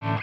Hey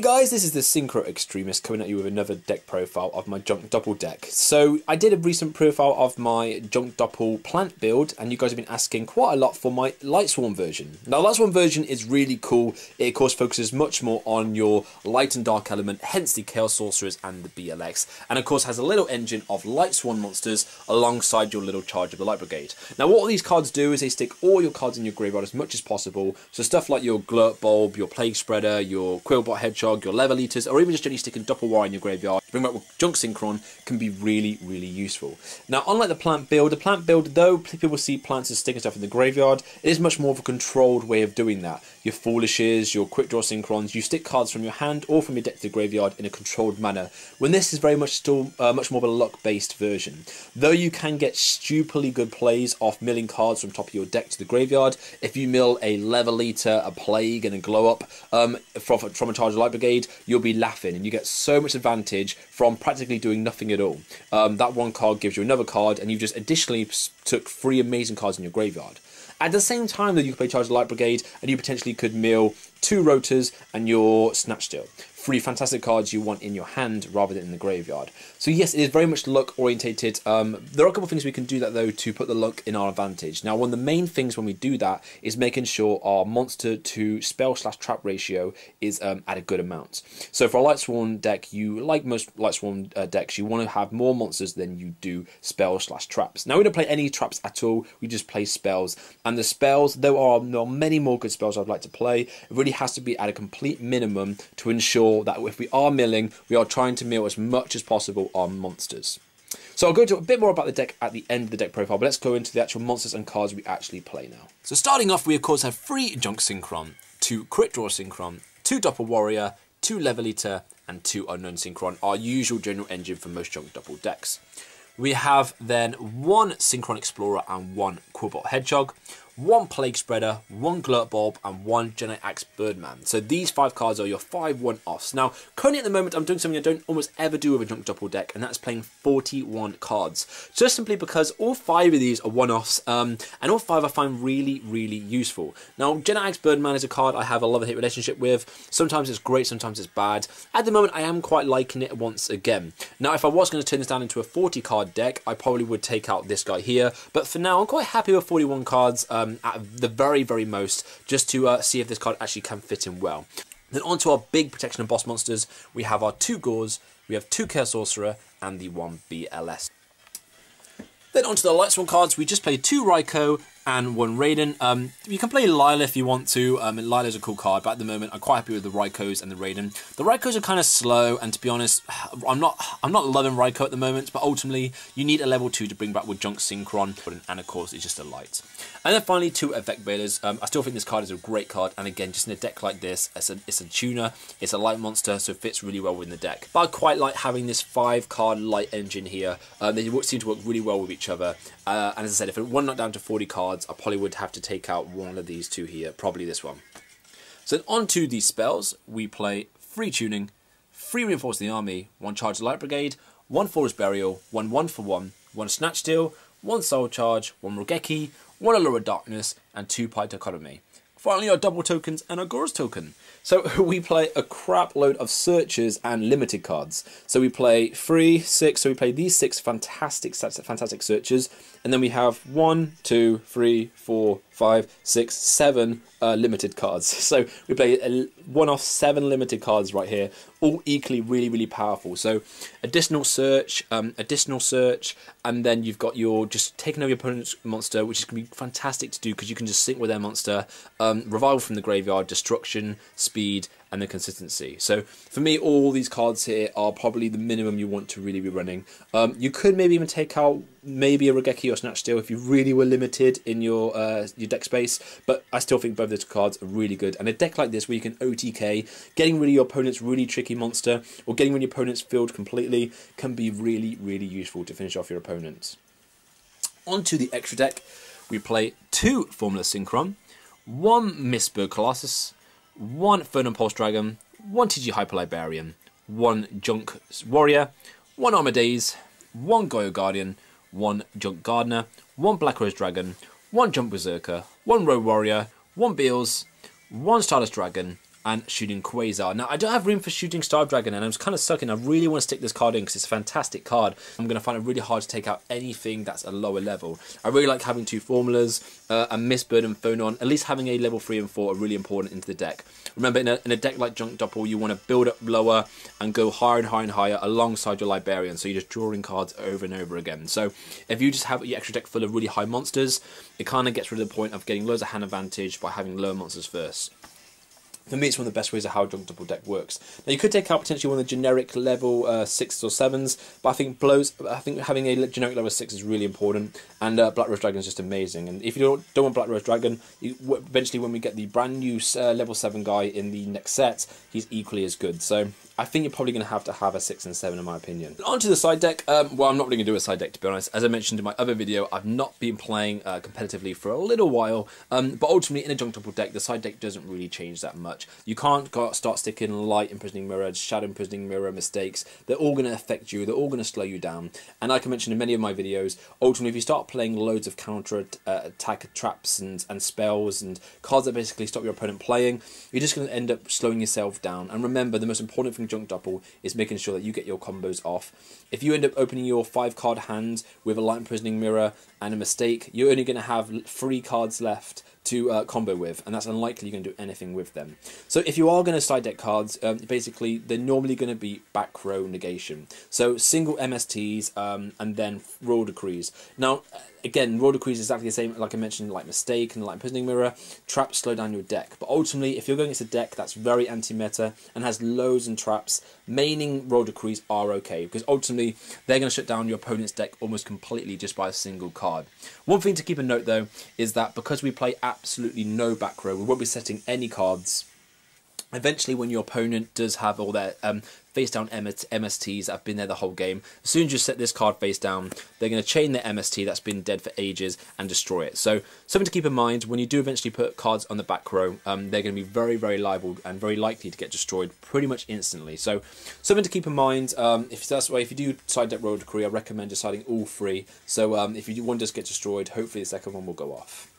guys, this is the Synchro Extremist coming at you with another deck profile of my Junk Doppel deck. So I did a recent profile of my Junk Doppel plant build, and you guys have been asking quite a lot for my lightsworn version. Now lightsworn version is really cool. It of course focuses much more on your light and dark element, hence the Chaos Sorcerers and the BLX, and of course has a little engine of lightsworn monsters alongside your little charge of the Light Brigade. Now what these cards do is they stick all your cards in your graveyard as much as possible, so stuff like your Glurt Bulb, your Plague Spreader, your Quillbot Hedgehog, your Level Eaters, or even just generally sticking Doppel Warrior in your graveyard, bring back with Junk Synchron, can be really, really useful. Now, unlike the plant build, though people see plants as sticking stuff in the graveyard, it is much more of a controlled way of doing that. Your Foolishes, your Quick Draw Synchrons, you stick cards from your hand or from your deck to the graveyard in a controlled manner, when this is very much still much more of a luck-based version. Though you can get stupidly good plays off milling cards from top of your deck to the graveyard, if you mill a Level Eater, a Plague, and a Glow Up from a charge of Light Brigade, you'll be laughing, and you get so much advantage from practically doing nothing at all. That one card gives you another card, and you just additionally took 3 amazing cards in your graveyard. At the same time, though, you can play Charge of Light Brigade, and you potentially could mill 2 Rotors and your Snatch Steal. 3 fantastic cards you want in your hand rather than in the graveyard. So yes, it is very much luck orientated. There are a couple of things we can do that though to put the luck in our advantage. Now, one of the main things when we do that is making sure our monster to spell/trap ratio is at a good amount. So for a Lightsworn deck, like most Lightsworn decks, you want to have more monsters than you do spell/traps. Now we don't play any traps at all, we just play spells. And the spells, there are many more good spells I'd like to play. It really has to be at a complete minimum to ensure that if we are milling, we are trying to mill as much as possible on monsters. So I'll go into a bit more about the deck at the end of the deck profile, but let's go into the actual monsters and cards we actually play now. So starting off, we of course have 3 Junk Synchron, 2 Quick Draw Synchron, 2 Doppel Warrior, 2 Level Eater, and 2 Unknown Synchron, our usual general engine for most Junk Doppel decks. We have then 1 Synchron Explorer and 1 Quillbot Hedgehog, 1 Plague Spreader, 1 Glurt Bulb, and 1 Jedi Axe Birdman. So these 5 cards are your 5 one-offs. Now, currently at the moment, I'm doing something I don't almost ever do with a Junk Doppel deck, and that's playing 41 cards. Just simply because all 5 of these are one-offs, and all 5 I find really, really useful. Now, Jedi Axe Birdman is a card I have a love-and-hate relationship with. Sometimes it's great, sometimes it's bad. At the moment, I am quite liking it once again. Now, if I was going to turn this down into a 40-card deck, I probably would take out this guy here. But for now, I'm quite happy with 41 cards. At the very, very most, just to see if this card actually can fit in well. Then on to our big protection and boss monsters. We have our 2 Gores, we have 2 Chaos Sorcerer, and the 1 BLS. Then onto the Lightsworn cards, we just played 2 Raikou and 1 Raiden. You can play Lila if you want to, and Lila's a cool card, but at the moment I'm quite happy with the Raikous and the Raiden. The Raikous are kind of slow, and to be honest, I'm not loving Raikou at the moment, but ultimately you need a level 2 to bring back with Junk Synchron, and of course it's just a light. And then finally 2 Effect Balers. I still think this card is a great card, and again, just in a deck like this, it's a tuner, it's a light monster, so it fits really well within the deck. But I quite like having this 5 card light engine here. They seem to work really well with each other, and as I said, if it were not down to 40 cards, I probably would have to take out one of these 2 here, probably this one. So on to these spells, we play 3 Tuning, 3 Reinforce the Army, 1 Charge the Light Brigade, 1 Forest Burial, 1 1-for-1, 1 Snatch Steal, 1 Soul Charge, 1 Rogeki, 1 Allure of Darkness, and 2 Pie Dichotomy. Finally, our double tokens and our Gore's token. So we play a crap load of searches and limited cards. So we play 3, 6, so we play these 6 fantastic searches, and then we have 1, 2, 3, 4, 5, 6, 7 limited cards. So we play one off 7 limited cards right here, all equally really, really powerful. So additional search, and then you've got your just taking over your opponent's monster, which is going to be fantastic to do because you can just sync with their monster, revival from the graveyard, destruction, speed, and the consistency. So for me, all these cards here are probably the minimum you want to really be running. You could maybe even take out maybe a Rogeki or Snatch Steal if you really were limited in your deck space, but I still think both of those cards are really good. And a deck like this where you can OTK, getting rid of your opponent's really tricky monster or getting rid of your opponent's field completely can be really, really useful to finish off your opponents. On to the extra deck, we play 2 Formula Synchron, 1 Mistbird Colossus, 1 Fern and Pulse Dragon, 1 TG Hyper Librarian, 1 Junk Warrior, 1 Armadaze, 1 Goyo Guardian, 1 Junk Gardener, 1 Black Rose Dragon, 1 Junk Berserker, 1 Road Warrior, 1 Beals, 1 Stardust Dragon, and Shooting Quasar. Now, I don't have room for Shooting Star Dragon, and I'm kind of sucking. I really want to stick this card in because it's a fantastic card. I'm going to find it really hard to take out anything that's a lower level. I really like having 2 formulas, a Mistbird and Phonon. At least having a level 3 and 4 are really important into the deck. Remember, in a deck like Junk Doppel, you want to build up lower and go higher and higher and higher alongside your Librarian, so you're just drawing cards over and over again. So if you just have your extra deck full of really high monsters, it kind of gets rid of the point of getting loads of hand advantage by having lower monsters first. For me, it's one of the best ways of how Junk Doppel deck works. Now, you could take out potentially one of the generic level 6s or 7s, but I think having a generic level 6 is really important, and Black Rose Dragon is just amazing. And if you don't want Black Rose Dragon, eventually when we get the brand new level 7 guy in the next set, he's equally as good. So I think you're probably going to have a 6 and 7 in my opinion. On to the side deck. Well, I'm not really going to do a side deck, to be honest. As I mentioned in my other video, I've not been playing competitively for a little while, but ultimately in a Junk Doppel deck, the side deck doesn't really change that much. You can't start sticking Light Imprisoning Mirror, Shadow Imprisoning Mirror, Mistakes. They're all going to affect you, they're all going to slow you down. And like I mentioned in many of my videos, ultimately if you start playing loads of counter attack traps and spells and cards that basically stop your opponent playing, you're just going to end up slowing yourself down. And remember, the most important thing Junk Doppel is making sure that you get your combos off. If you end up opening your 5-card hand with a Light Imprisoning Mirror and a Mistake, you're only going to have 3 cards left to combo with, and that's unlikely you're going to do anything with them. So if you are going to side deck cards, basically they're normally going to be back row negation. So single MSTs and then Royal Decrees. Now, again, Royal Decrees is exactly the same, like I mentioned, like Mistake and like Imprisoning Mirror. Traps slow down your deck, but ultimately, if you're going against a deck that's very anti-meta and has loads and traps, maining Royal Decrees are okay, because ultimately they're going to shut down your opponent's deck almost completely just by a single card. One thing to keep a note though is that because we play absolutely no back row, we won't be setting any cards. Eventually, when your opponent does have all their face down MSTs that have been there the whole game, as soon as you set this card face down, they're going to chain their MST that's been dead for ages and destroy it. So something to keep in mind, when you do eventually put cards on the back row, they're going to be very, very liable and very likely to get destroyed pretty much instantly. So something to keep in mind, if you do side deck Royal Decree, I recommend deciding all 3. So if you do one does get destroyed, hopefully the second one will go off.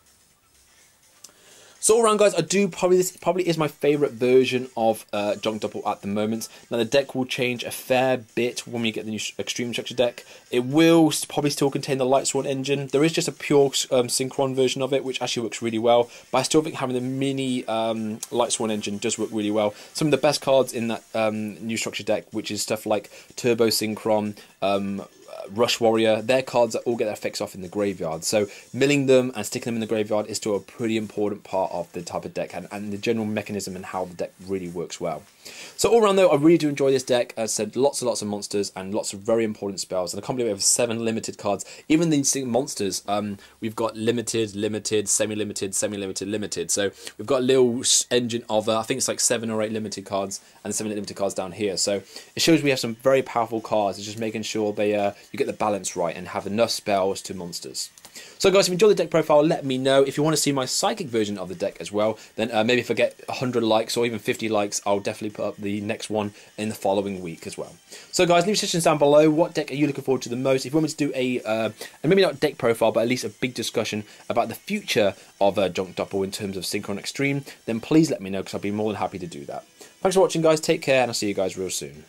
So all around, guys, this probably is my favourite version of Junk Doppel at the moment. Now, the deck will change a fair bit when we get the new Extreme Structure deck. It will probably still contain the lightsworn engine. There is just a pure Synchron version of it, which actually works really well. But I still think having the mini lightsworn engine does work really well. Some of the best cards in that new Structure deck, which is stuff like Turbo Synchron, Rush Warrior, their cards that all get their effects off in the graveyard. So milling them and sticking them in the graveyard is still a pretty important part of the type of deck and the general mechanism and how the deck really works well. So all around though, I really do enjoy this deck. As I said, lots and lots of monsters and lots of very important spells. And I can't believe we have 7 limited cards. Even these monsters, we've got limited, semi-limited, semi-limited, limited. So we've got a little engine of, I think it's like 7 or 8 limited cards and 7 limited cards down here. So it shows we have some very powerful cards. It's just making sure they you get the balance right and have enough spells to monsters. So guys, if you enjoyed the deck profile, let me know. If you want to see my psychic version of the deck as well, then maybe if I get 100 likes or even 50 likes, I'll definitely put up the next one in the following week as well. So guys, leave suggestions down below. What deck are you looking forward to the most? If you want me to do and maybe not deck profile, but at least a big discussion about the future of Junk Doppel in terms of Synchron Extreme, then please let me know, because I'll be more than happy to do that. Thanks for watching, guys. Take care, and I'll see you guys real soon.